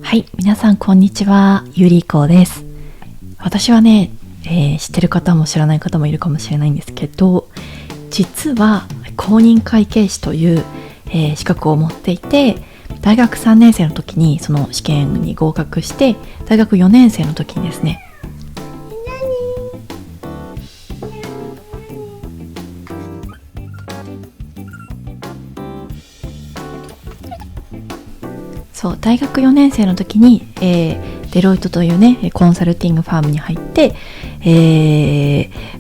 はい、皆さんこんにちは、ゆりこです。私はね、知ってる方も知らない方もいるかもしれないんですけど、実は公認会計士という、資格を持っていて、大学3年生の時にその試験に合格して、大学4年生の時にですね、大学4年生の時に、デロイトというねコンサルティングファームに入って、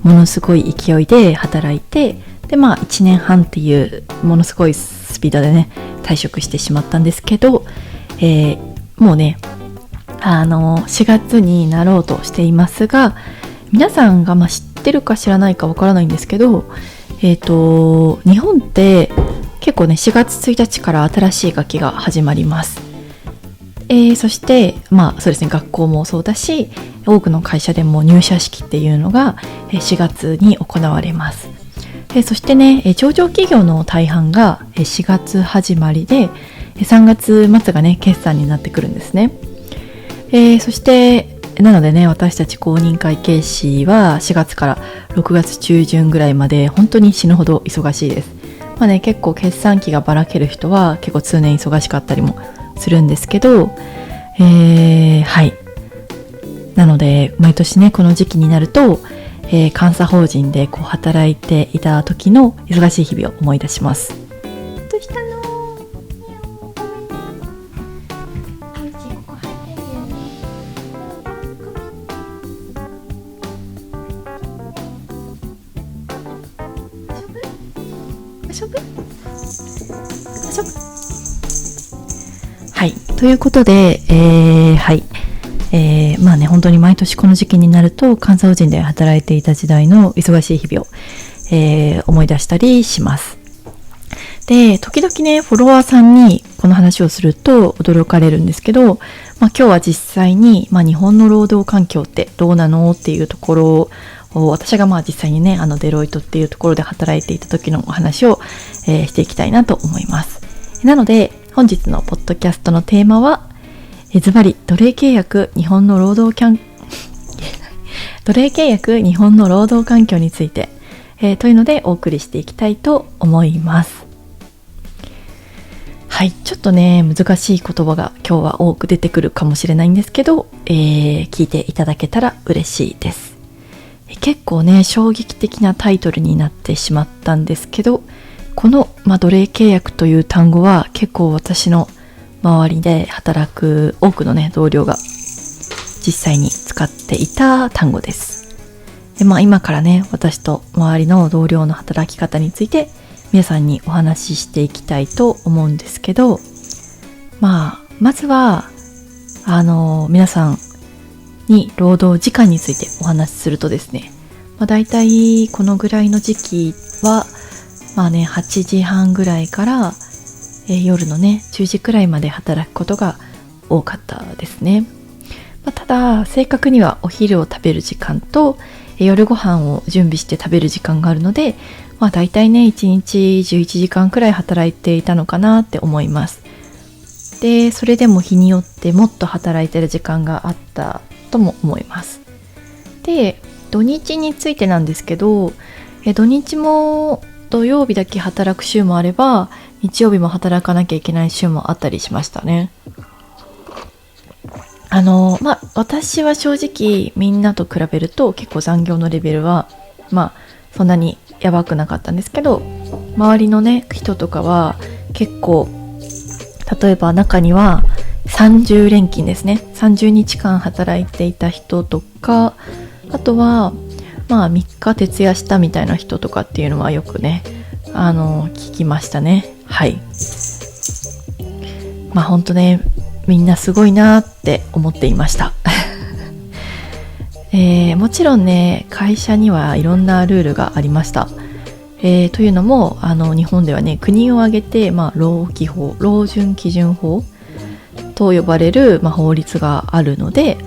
ものすごい勢いで働いて、で1年半っていうものすごいスピードでね退職してしまったんですけど、もうね4月になろうとしていますが、皆さんが知ってるか知らないかわからないんですけど、日本って結構ね4月1日から新しい学期が始まります。そしてそうですね、学校もそうだし、多くの会社でも入社式っていうのが4月に行われます。そしてね、上場企業の大半が4月始まりで、3月末がね決算になってくるんですね。そしてなのでね、私たち公認会計士は4月から6月中旬ぐらいまで本当に死ぬほど忙しいです。結構決算期がばらける人は結構通年忙しかったりもするんですけど、はい。なので毎年ねこの時期になると、監査法人で働いていた時の忙しい日々を思い出します。どうしたの？遊ぶ？はい、ということで、はい、本当に毎年この時期になると監査法人で働いていた時代の忙しい日々を、思い出したりします。で、時々ねフォロワーさんにこの話をすると驚かれるんですけど、今日は実際に、日本の労働環境ってどうなのっていうところを私が実際にねデロイトっていうところで働いていた時のお話を、していきたいなと思います。なので本日のポッドキャストのテーマはズバリ奴隷契約日本の労働環境について、というのでお送りしていきたいと思います。はい、ちょっとね難しい言葉が今日は多く出てくるかもしれないんですけど、聞いていただけたら嬉しいです。結構ね衝撃的なタイトルになってしまったんですけど、この、奴隷契約という単語は結構私の周りで働く多くのね同僚が実際に使っていた単語です。で、今からね私と周りの同僚の働き方について皆さんにお話ししていきたいと思うんですけど、まずは皆さんに労働時間についてお話しするとですね、だいたいこのぐらいの時期は8時半ぐらいから、夜のね10時くらいまで働くことが多かったですね。ただ正確にはお昼を食べる時間と夜ご飯を準備して食べる時間があるので、だいたいね1日11時間くらい働いていたのかなって思います。で、それでも日によってもっと働いてる時間があったとも思います。で、土日についてなんですけど、土日も土曜日だけ働く週もあれば日曜日も働かなきゃいけない週もあったりしましたね。私は正直みんなと比べると結構残業のレベルはそんなにやばくなかったんですけど、周りのね人とかは結構、例えば中には30連勤ですね、30日間働いていた人とか、あとは3日徹夜したみたいな人とかっていうのはよくね聞きましたね。はい。本当ねみんなすごいなって思っていました。もちろんね会社にはいろんなルールがありました。というのも日本ではね国を挙げて、労基法、労準基準法と呼ばれる、法律があるので、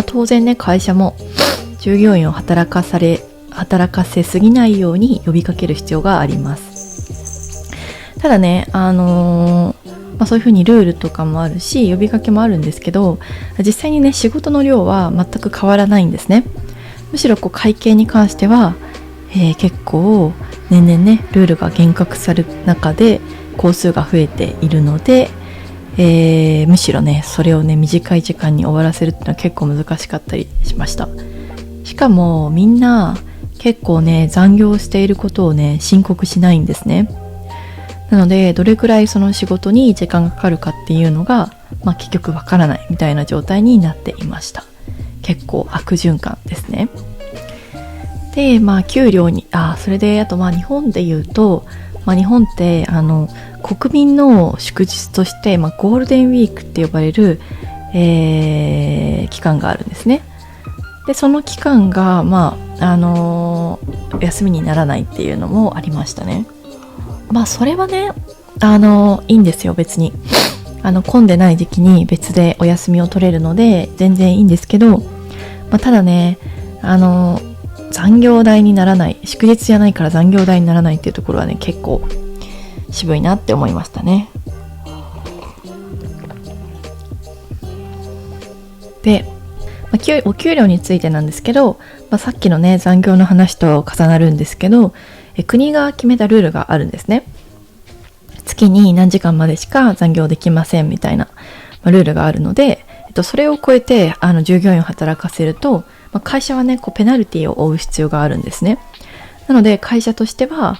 当然ね会社も従業員を働かせすぎないように呼びかける必要があります。ただねそういうふうにルールとかもあるし呼びかけもあるんですけど、実際にね仕事の量は全く変わらないんですね。むしろ会計に関しては、結構年々ねルールが厳格される中で工数が増えているので、むしろねそれをね短い時間に終わらせるっていうのは結構難しかったりしました。しかもみんな結構ね残業していることをね申告しないんですね。なのでどれくらいその仕事に時間がかかるかっていうのが、結局わからないみたいな状態になっていました。結構悪循環ですね。で給料にそれであと日本で言うと、日本って国民の祝日として、ゴールデンウィークって呼ばれる、期間があるんですね。でその期間が休みにならないっていうのもありましたね。それはねいいんですよ。別に混んでない時期に別でお休みを取れるので全然いいんですけど、ただね残業代にならない、祝日じゃないから残業代にならないっていうところはね結構渋いなって思いましたね。で、お給料についてなんですけど、さっきのね残業の話と重なるんですけど、国が決めたルールがあるんですね。月に何時間までしか残業できませんみたいな、ルールがあるので、それを超えて従業員を働かせると、会社はねペナルティを負う必要があるんですね。なので会社としては、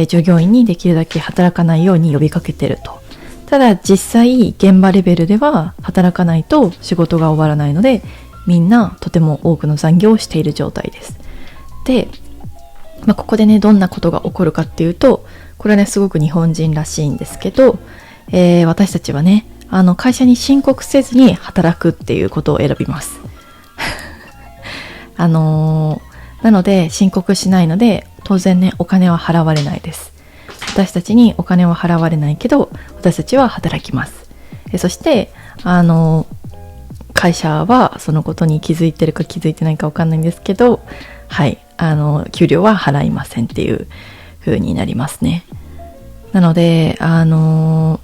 従業員にできるだけ働かないように呼びかけてると。ただ実際現場レベルでは働かないと仕事が終わらないので、みんなとても多くの残業をしている状態です。で、ここでねどんなことが起こるかっていうと、これはねすごく日本人らしいんですけど、私たちはね会社に申告せずに働くっていうことを選びますなので申告しないので当然ねお金は払われないです。私たちにお金は払われないけど私たちは働きます。そして会社はそのことに気づいてるか気づいてないか分かんないんですけど、給料は払いませんっていう風になりますね。なのでも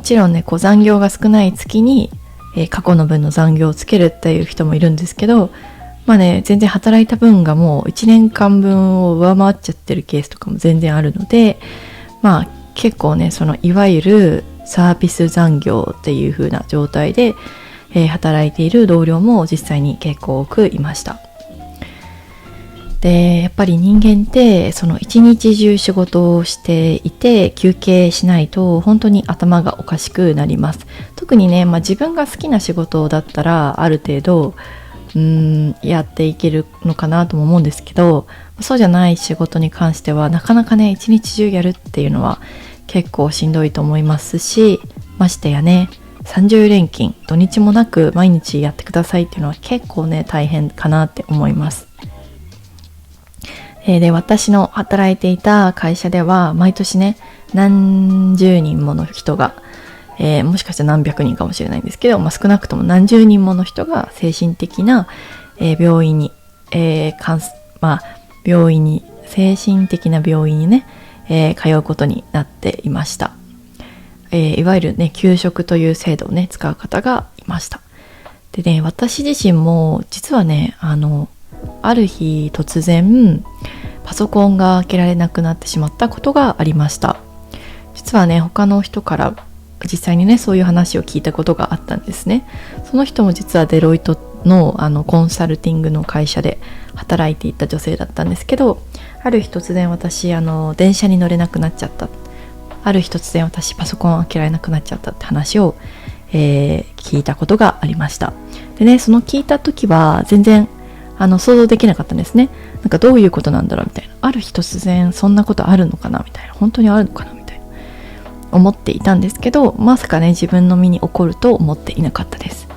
ちろんね残業が少ない月に、過去の分の残業をつけるっていう人もいるんですけど、全然働いた分がもう1年間分を上回っちゃってるケースとかも全然あるので、結構ねそのいわゆるサービス残業っていう風な状態で、働いている同僚も実際に結構多くいました。でやっぱり人間ってその一日中仕事をしていて休憩しないと本当に頭がおかしくなります。特にね、自分が好きな仕事だったらある程度やっていけるのかなとも思うんですけど、そうじゃない仕事に関してはなかなかね一日中やるっていうのは結構しんどいと思いますし、ましてやね30連勤土日もなく毎日やってくださいっていうのは結構ね大変かなって思います。で私の働いていた会社では毎年ね何十人もの人が、もしかしたら何百人かもしれないんですけど、少なくとも何十人もの人が精神的な、病院に、病院に精神的な病院にね、通うことになっていました。いわゆるね給食という制度をね使う方がいました。でね私自身も実はねある日突然パソコンが開けられなくなってしまったことがありました。実はね他の人から実際にねそういう話を聞いたことがあったんですね。その人も実はデロイトのコンサルティングの会社で働いていた女性だったんですけど、ある日突然私電車に乗れなくなっちゃった、ある日突然私パソコンを開けられなくなっちゃったって話を、聞いたことがありました。でねその聞いた時は全然想像できなかったんですね。なんかどういうことなんだろうみたいな、ある日突然そんなことあるのかなみたいな、本当にあるのかなみたいな思っていたんですけど、まさかね自分の身に起こると思っていなかったです。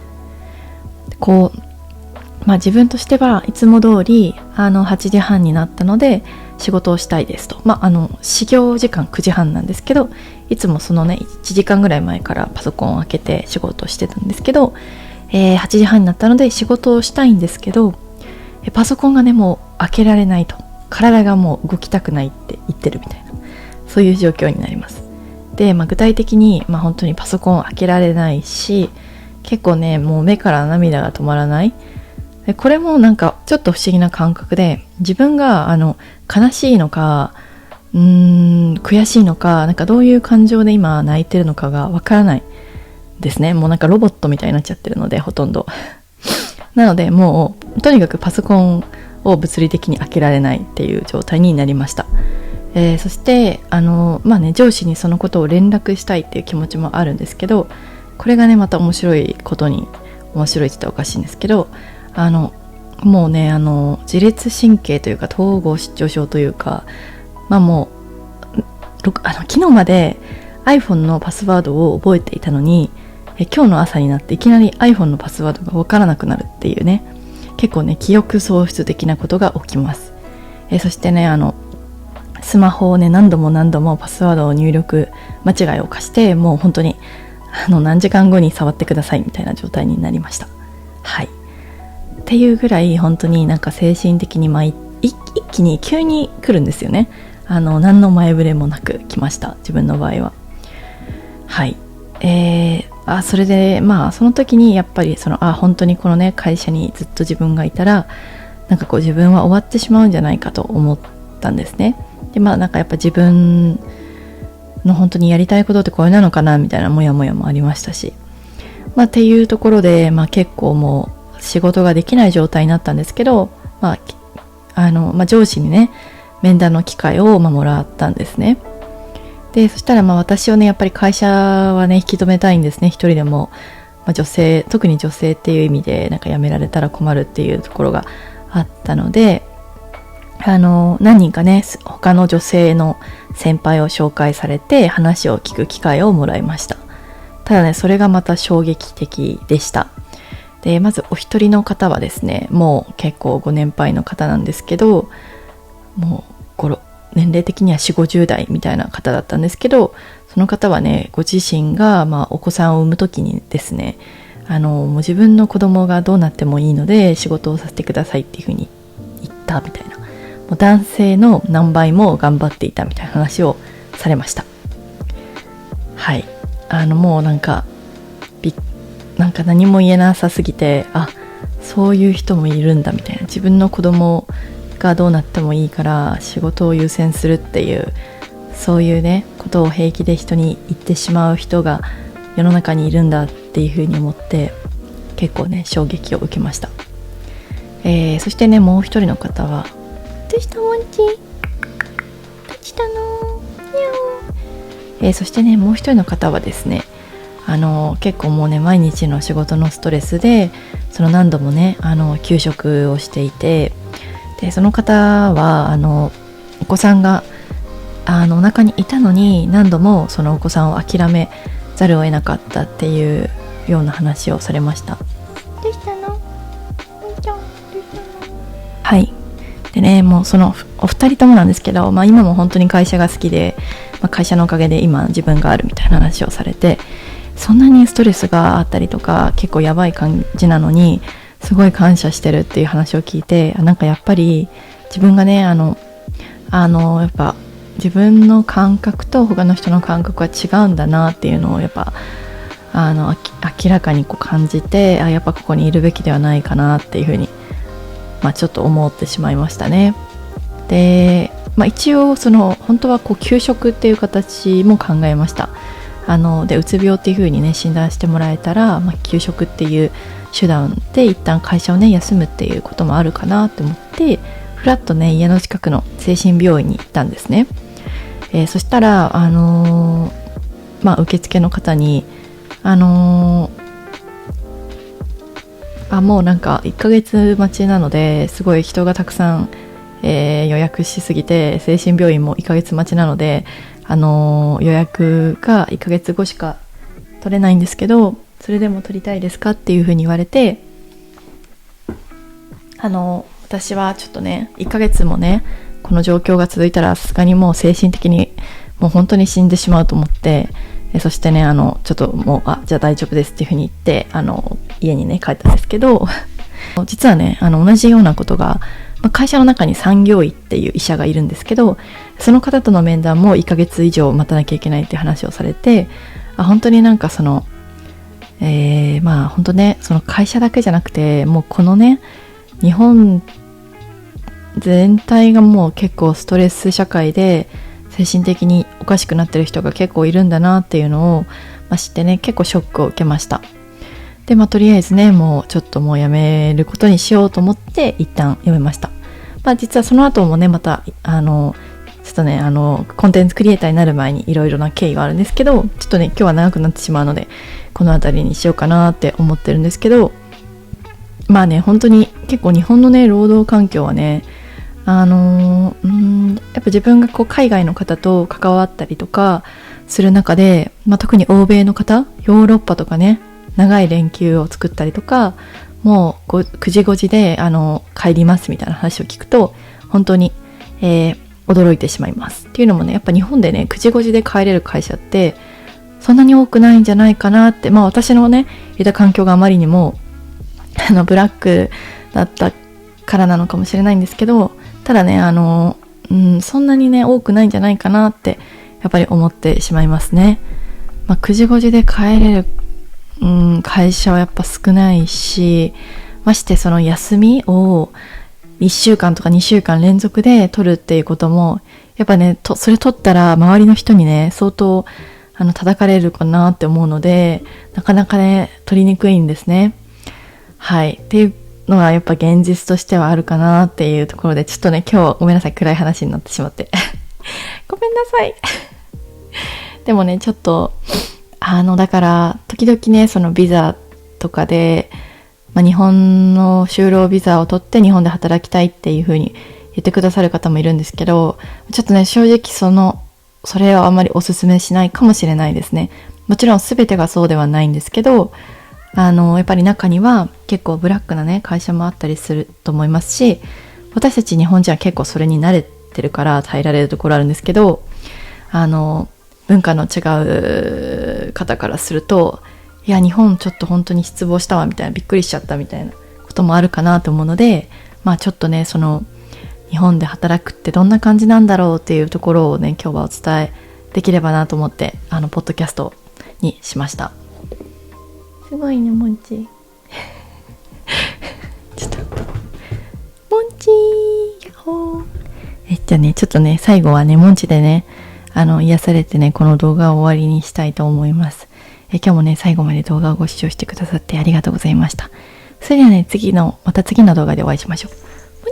自分としてはいつも通り8時半になったので仕事をしたいですと、始業時間9時半なんですけど、いつもそのね1時間ぐらい前からパソコンを開けて仕事をしてたんですけど、8時半になったので仕事をしたいんですけど、パソコンがねもう開けられないと、体がもう動きたくないって言ってるみたいな、そういう状況になります。で、具体的に、本当にパソコンを開けられないし、結構ねもう目から涙が止まらない。でこれもなんかちょっと不思議な感覚で、自分が悲しいのか悔しいのか、なんかどういう感情で今泣いてるのかがわからないですね。もうなんかロボットみたいになっちゃってるので、ほとんどなのでもうとにかくパソコンを物理的に開けられないっていう状態になりました。そして上司にそのことを連絡したいっていう気持ちもあるんですけど、これがねまた面白いことに、面白いって言ったらおかしいんですけど、もうね自律神経というか統合失調症というか、もう昨日まで iPhone のパスワードを覚えていたのに、今日の朝になっていきなり iPhone のパスワードが分からなくなるっていうね、結構ね記憶喪失的なことが起きます。そしてねスマホをね何度もパスワードを入力間違いを犯して、もう本当に何時間後に触ってくださいみたいな状態になりました。はい。っていうぐらい本当になんか精神的に一気に急に来るんですよね。何の前触れもなく来ました、自分の場合は。はい。それでその時にやっぱり本当にこのね会社にずっと自分がいたら、なんかこう自分は終わってしまうんじゃないかと思ったんですね。でなんかやっぱ自分の本当にやりたいことってこれなのかなみたいなモヤモヤもありましたし、っていうところで結構もう仕事ができない状態になったんですけど、上司にね面談の機会をもらったんですね。でそしたら私をねやっぱり会社はね引き止めたいんですね。一人でも、女性、特に女性っていう意味でなんか辞められたら困るっていうところがあったので、何人かね他の女性の先輩を紹介されて話を聞く機会をもらいました。ただねそれがまた衝撃的でした。でまずお一人の方はですね、もう結構ご年配の方なんですけど、もう年齢的には4、50代みたいな方だったんですけど、その方はねご自身がお子さんを産む時にですね、もう自分の子供がどうなってもいいので仕事をさせてくださいっていうふうに言ったみたいな、もう男性の何倍も頑張っていたみたいな話をされました。はい。もうなんか何も言えなさすぎて、そういう人もいるんだみたいな、自分の子供がどうなってもいいから仕事を優先するっていう、そういうねことを平気で人に言ってしまう人が世の中にいるんだっていうふうに思って、結構ね衝撃を受けました。そしてねもう一人の方は、どうしたもんち、どうしたの、そしてねもう一人の方はですね、結構もうね毎日の仕事のストレスで何度もね休職をしていて、でその方はお子さんがお腹にいたのに何度もそのお子さんを諦めざるを得なかったっていうような話をされました。どうしたの？はい。でねもうお二人ともなんですけど、今も本当に会社が好きで、会社のおかげで今自分があるみたいな話をされて、そんなにストレスがあったりとか結構やばい感じなのにすごい感謝してるっていう話を聞いて、なんかやっぱり自分がねやっぱ自分の感覚と他の人の感覚は違うんだなっていうのをやっぱ明らかに感じて、やっぱここにいるべきではないかなっていうふうにちょっと思ってしまいましたね。で、一応本当は休職っていう形も考えました。でうつ病っていう風にね診断してもらえたら、休職っていう手段で一旦会社をね休むっていうこともあるかなと思って、ふらっとね家の近くの精神病院に行ったんですね。そしたら受付の方にもうなんか1ヶ月待ちなのですごい人がたくさん、予約しすぎて、精神病院も1ヶ月待ちなので予約が1ヶ月後しか取れないんですけど、それでも取りたいですかっていうふうに言われて、私はちょっとね1ヶ月もねこの状況が続いたらさすがにもう精神的にもう本当に死んでしまうと思って、そしてねちょっともうじゃあ大丈夫ですっていうふうに言って家にね帰ったんですけど実はね同じようなことが会社の中に産業医っていう医者がいるんですけど、その方との面談も1ヶ月以上待たなきゃいけないっていう話をされて、本当になんかその、本当ね、その会社だけじゃなくて、もうこのね、日本全体がもう結構ストレス社会で精神的におかしくなってる人が結構いるんだなっていうのを、知ってね、結構ショックを受けました。で、とりあえずね、もうちょっともうやめることにしようと思って一旦やめました。実はその後もね、またちょっとね、コンテンツクリエイターになる前にいろいろな経緯があるんですけど、ちょっとね、今日は長くなってしまうので、この辺りにしようかなって思ってるんですけど、本当に結構日本のね、労働環境はね、やっぱ自分がこう海外の方と関わったりとかする中で、特に欧米の方、ヨーロッパとかね、長い連休を作ったりとか、もう9時5時で帰りますみたいな話を聞くと、本当に、驚いてしまいます。っていうのもね、やっぱ日本でね、9時5時で帰れる会社ってそんなに多くないんじゃないかなって、私のね、いた環境があまりにもブラックだったからなのかもしれないんですけど、ただね、そんなにね、多くないんじゃないかなってやっぱり思ってしまいますね。9時5時で帰れる会社はやっぱ少ないし、ましてその休みを1週間とか2週間連続で取るっていうことも、やっぱね、それ取ったら周りの人にね、相当叩かれるかなって思うので、なかなかね、取りにくいんですね。はい。っていうのはやっぱ現実としてはあるかなっていうところで、ちょっとね、今日ごめんなさい、暗い話になってしまって。ごめんなさい。でもね、ちょっと、だから、時々ね、そのビザとかで、日本の就労ビザを取って日本で働きたいっていう風に言ってくださる方もいるんですけど、ちょっとね、正直それはあまりお勧めしないかもしれないですね。もちろん全てがそうではないんですけど、やっぱり中には結構ブラックなね、会社もあったりすると思いますし、私たち日本人は結構それに慣れてるから耐えられるところあるんですけど、文化の違う方からすると、いや、日本ちょっと本当に失望したわみたいな、びっくりしちゃったみたいなこともあるかなと思うので、ちょっとね、日本で働くってどんな感じなんだろうっていうところをね、今日はお伝えできればなと思って、ポッドキャストにしました。すごいね、モンチちょっとモンチーヤッホー。じゃあね、ちょっとね、最後はね、モンチでね、癒されてね、この動画を終わりにしたいと思います。今日もね、最後まで動画をご視聴してくださってありがとうございました。それではね、また次の動画でお会いしましょう。